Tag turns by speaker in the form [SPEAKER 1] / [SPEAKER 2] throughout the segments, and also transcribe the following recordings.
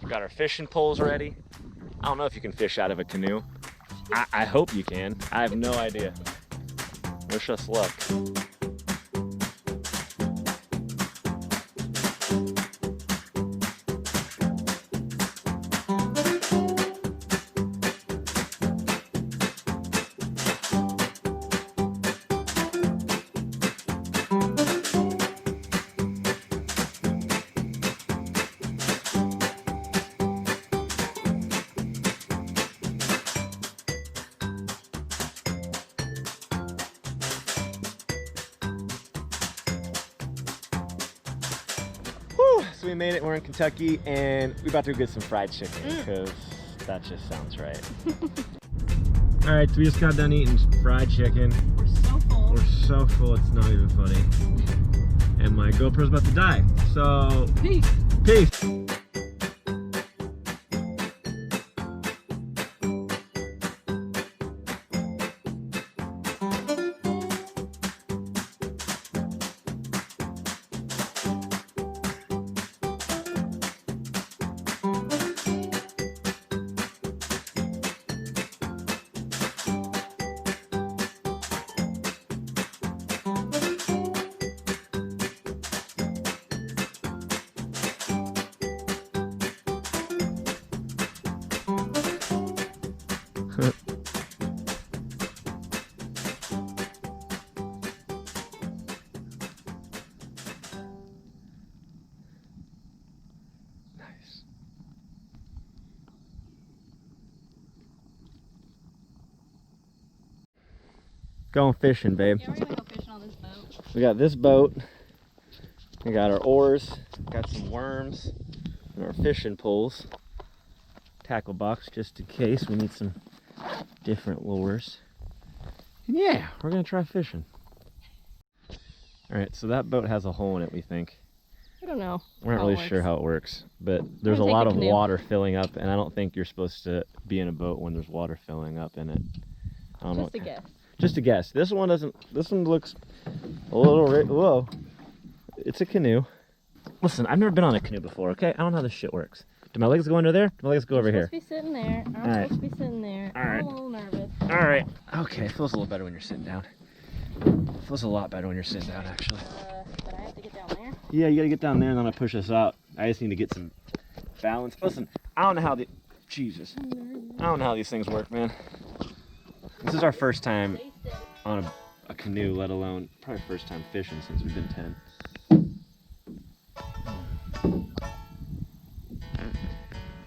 [SPEAKER 1] We've got our fishing poles ready. I don't know if you can fish out of a canoe. I hope you can. I have no idea. Wish us luck. So we made it. We're in Kentucky, and we're about to go get some fried chicken because that just sounds right. All right, so we just got done eating fried chicken.
[SPEAKER 2] We're so full.
[SPEAKER 1] We're so full, it's not even funny. And my GoPro's about to die. So
[SPEAKER 2] Peace.
[SPEAKER 1] Peace. Going fishing, babe.
[SPEAKER 2] Yeah, we're gonna go fishing on this boat.
[SPEAKER 1] We got this boat. We got our oars. Got some worms and our fishing poles. Tackle box just in case we need some different lures. And yeah, we're gonna try fishing. All right, so that boat has a hole in it, we think.
[SPEAKER 2] I don't know.
[SPEAKER 1] We're not really sure how it works, but there's a lot of water filling up, and I don't think you're supposed to be in a boat when there's water filling up in it. I don't know.
[SPEAKER 2] Just a guess.
[SPEAKER 1] Just a guess. This one doesn't. This one looks a little. Whoa! It's a canoe. Listen, I've never been on a canoe before. Okay, I don't know how this shit works. Do my legs go under there? Do my legs go over here?
[SPEAKER 2] I'm supposed to be sitting there. I'm supposed to be sitting there. I'm a little nervous.
[SPEAKER 1] All right. Okay, it feels a little better when you're sitting down. It feels a lot better when you're sitting down, actually.
[SPEAKER 2] But I have to get down there.
[SPEAKER 1] Yeah, you gotta get down there and then I push us out. I just need to get some balance. Listen, I don't know how the. Jesus. I don't know how these things work, man. This is our first time on a canoe, let alone probably first time fishing since we've been 10.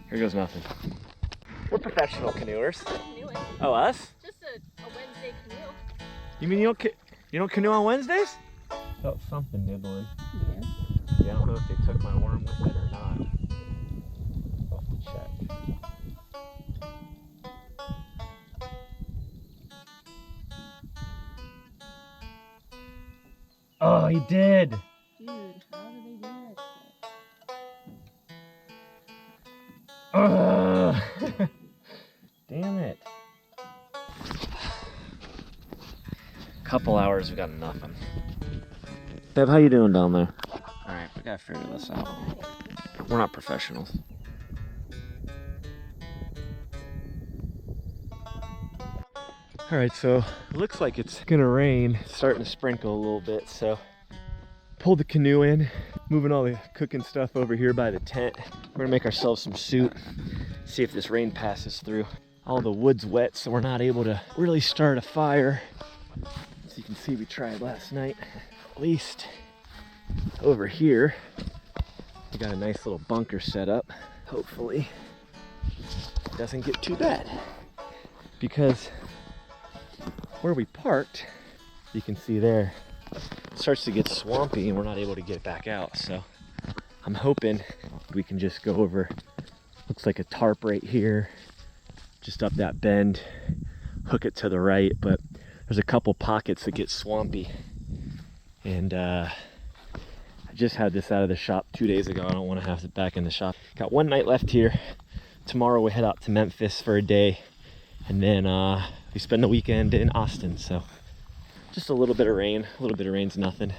[SPEAKER 1] Here goes nothing. We're professional canoers.
[SPEAKER 2] Canoeing.
[SPEAKER 1] Oh, us?
[SPEAKER 2] Just a Wednesday canoe.
[SPEAKER 1] You mean you don't canoe on Wednesdays? Felt something nibbling.
[SPEAKER 2] Yeah.
[SPEAKER 1] Yeah, I don't know if they took my worm with it or not. I'll have to check. Oh, he did!
[SPEAKER 2] Dude, how did they do that?
[SPEAKER 1] Ugh. Damn it. Couple hours, we got nothing. Babe, how you doing down there? Alright, we gotta figure this out. We're not professionals. Alright, so it looks like it's gonna rain. It's starting to sprinkle a little bit, so pulled the canoe in, moving all the cooking stuff over here by the tent. We're gonna make ourselves some soup, see if this rain passes through. All the wood's wet, so we're not able to really start a fire. As you can see, we tried last night. At least over here, we got a nice little bunker set up. Hopefully, it doesn't get too bad. Because where we parked, you can see there, it starts to get swampy and we're not able to get back out. So I'm hoping we can just go over, looks like a tarp right here, just up that bend, hook it to the right, but there's a couple pockets that get swampy. And I just had this out of the shop 2 days ago. I don't want to have it back in the shop. Got one night left here. Tomorrow we head out to Memphis for a day, and then we spend the weekend in Austin. So just a little bit of rain. A little bit of rain's nothing.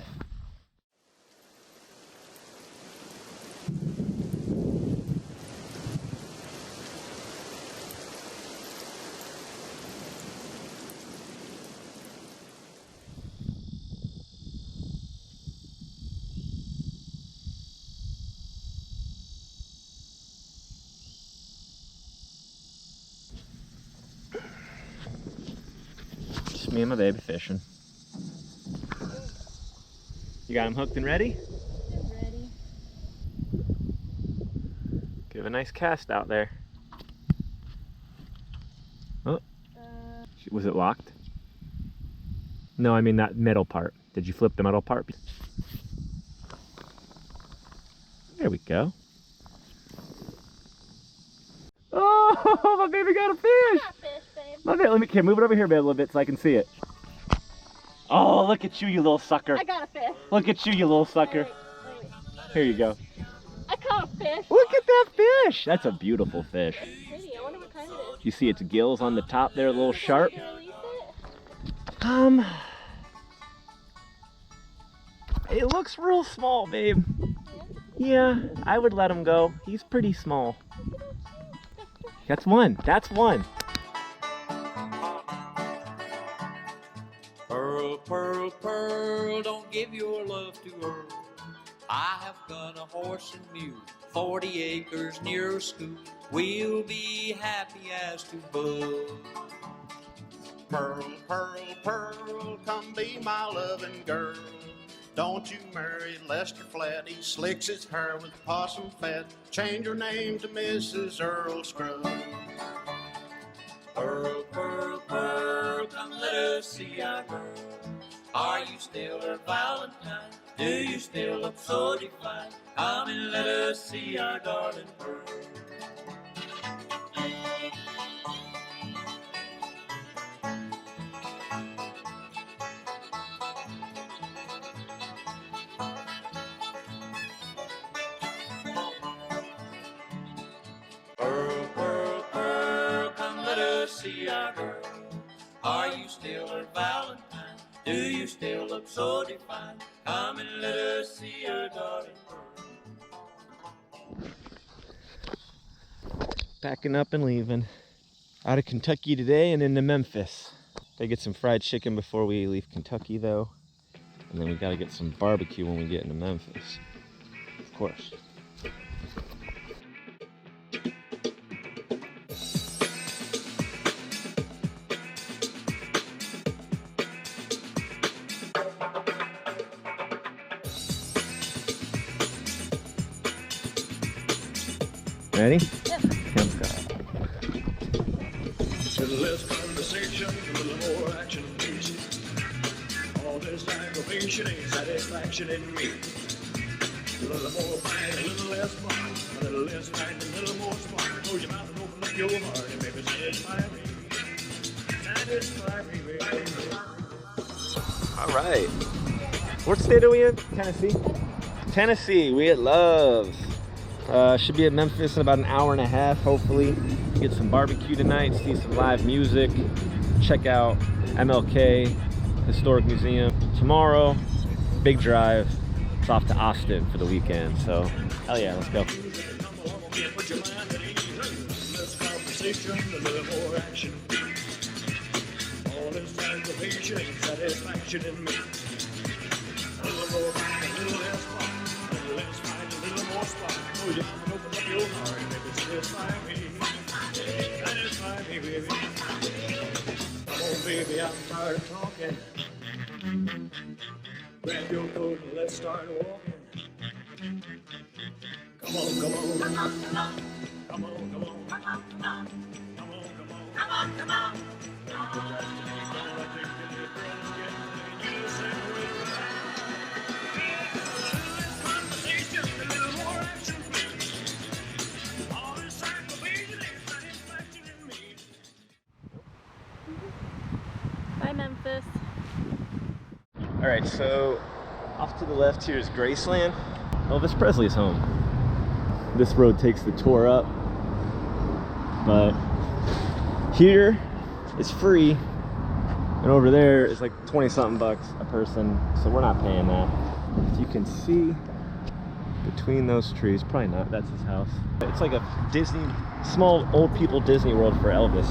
[SPEAKER 1] Just me and my baby fishing. You got him hooked and ready?
[SPEAKER 2] I'm ready.
[SPEAKER 1] Give a nice cast out there. Oh, was it locked? No, I mean that middle part. Did you flip the middle part? There we go. Oh, my baby got a fish!
[SPEAKER 2] Got a fish, babe.
[SPEAKER 1] My baby, here, move it over here, babe, a little bit so I can see it. Oh, look at you, you little sucker.
[SPEAKER 2] I got a fish.
[SPEAKER 1] Look at you, you little sucker.
[SPEAKER 2] Wait.
[SPEAKER 1] Here you go.
[SPEAKER 2] I caught a fish.
[SPEAKER 1] Look at that fish! That's a beautiful fish.
[SPEAKER 2] It's pretty. I wonder what kind it is.
[SPEAKER 1] You see its gills on the top there, a little sharp?
[SPEAKER 2] Can I release it?
[SPEAKER 1] It looks real small, babe. Yeah, I would let him go. He's pretty small. That's one. That's one.
[SPEAKER 3] Pearl, pearl, pearl, don't give your love to her. I have got a horse and mule, 40 acres near a school. We'll be happy as two buds.
[SPEAKER 4] Pearl, pearl, pearl, come be my loving girl. Don't you marry Lester Flat, he slicks his hair with possum fat. Change your name to Mrs. Earl Scruggs.
[SPEAKER 3] Pearl, pearl, pearl, come let us see our girl. Are you still her Valentine? Do you still look so divine? Come and let us see our darling Pearl. Pearl, pearl, pearl, come let us see our girl. Are you still her Valentine? Do you still look so divine? Come and let us see your darling Pearl.
[SPEAKER 1] Packing up and leaving. Out of Kentucky today and into Memphis. Gotta get some fried chicken before we leave Kentucky though. And then we gotta get some barbecue when we get into Memphis. Of course. Ready?
[SPEAKER 2] Yep.
[SPEAKER 1] Let's go.
[SPEAKER 4] A little less conversation, a little more action, please. All this aggravation ain't satisfaction in me. A little more fight, a little less fun. A little less fight, a little more spark. Close your mouth and open up your heart and maybe satisfy me. Satisfy me, baby.
[SPEAKER 1] All right. What state are we in? Tennessee? Tennessee, we at Love. Should be at Memphis in about an hour and a half, hopefully. Get some barbecue tonight, see some live music, check out MLK Historic Museum. Tomorrow, big drive. It's off to Austin for the weekend, so hell yeah, let's go.
[SPEAKER 4] Less conversation, a little more action. All this aggravation ain't satisfaction in me. A little more fight, a little less fun. A little less fight, a little more spark. Close your mouth and open up your heart and maybe satisfy me. Satisfy me, baby. Come on, baby, I'm tired of talking. Grab your coat and let's start walking. Come on, come on. Come on, come on. Come on, come on. Come on, come on. Come on, come on. Come on, come on.
[SPEAKER 2] Bye, Memphis.
[SPEAKER 1] All right, so off to the left here is Graceland. Elvis Presley's home. This road takes the tour up, but here is free, and over there is like 20-something bucks a person, so we're not paying that. If you can see between those trees, probably not, that's his house. It's like a Disney, small old people Disney World for Elvis.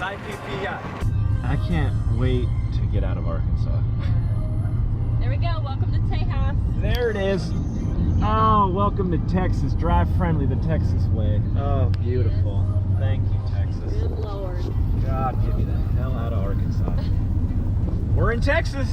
[SPEAKER 1] IPPI. I can't wait to get out of Arkansas.
[SPEAKER 2] There we go. Welcome to Tejas.
[SPEAKER 1] There it is. Oh, welcome to Texas. Drive friendly the Texas way. Oh, beautiful. Thank you, Texas.
[SPEAKER 2] Good Lord.
[SPEAKER 1] God, get me the hell out of Arkansas. We're in Texas.